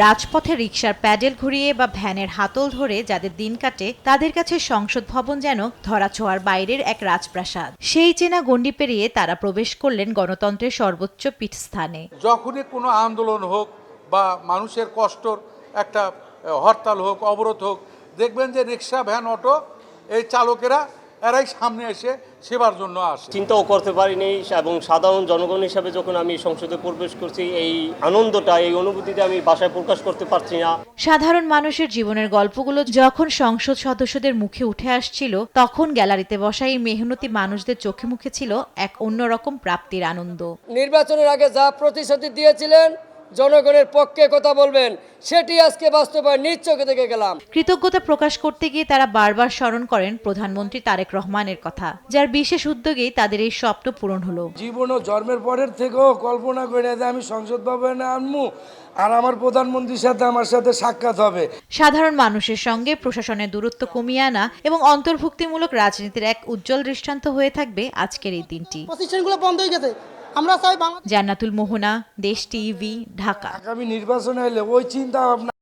রাজপথে রিকশার প্যাডেল ঘুরিয়ে বা ভ্যানের হাতল ধরে যাদের দিন কাটে তাদের কাছে সংসদ ভবন যেন ধরাছোঁয়ার বাইরের এক রাজপ্রাসাদ। সেই চেনা গণ্ডি পেরিয়ে তারা প্রবেশ করলেন গণতন্ত্রের সর্বোচ্চ পীঠস্থানে। যখনই কোনো আন্দোলন হোক বা মানুষের কষ্টর একটা হরতাল হোক, অবরোধ হোক, দেখবেন যে রিক্সা, ভ্যান, অটো এই চালকেরা এরাই সামনে এসে সেবার জন্য আসে। চিন্তাও করতে পারিনি এবং সাধারণ জনগণ হিসাবে যখন আমি সংসদে প্রবেশ করছি, এই আনন্দটা, এই অনুভূতিটা আমি ভাষায় প্রকাশ করতে পারছি না। সাধারণ মানুষের জীবনের গল্পগুলো যখন সংসদ সদস্যদের মুখে উঠে আসছিল, তখন গ্যালারিতে বসা এই মেহনতি মানুষদের চোখে মুখে ছিল এক অন্যরকম প্রাপ্তির আনন্দ। নির্বাচনের আগে যা প্রতিশ্রুতি দিয়েছিলেন জনগণের পক্ষে কথা বলবেন, সেটি আজকে বাস্তবায়ন নিজ চোখে দেখে গেলাম। কৃতজ্ঞতা প্রকাশ করতে গিয়ে তারা বারবার স্মরণ করেন প্রধানমন্ত্রী তারেক রহমানের কথা, যার বিশেষ উদ্যোগেই তাদের এই স্বপ্ন পূরণ হলো। জীবন ও জন্মের পরের থেকেও কল্পনা করে যে আমি সংসদ ভবনে আনমু আর আমার প্রধানমন্ত্রীর সাথে আমার সাথে সাক্ষাৎ হবে। সাধারণ মানুষের সঙ্গে প্রশাসনের দূরত্ব কমিয়ে আনা এবং অন্তর্ভুক্তিমূলক রাজনীতির এক উজ্জ্বল দৃষ্টান্ত হয়ে থাকবে আজকের এই দিনটি। প্রতিষ্ঠানগুলো বন্ধ হয়ে গেছে। আমরা চাই জান্নাতুল মোহনা, দেশ টিভি, ঢাকা। আগামী নির্বাচনে এলে ওই চিন্তা ভাবনা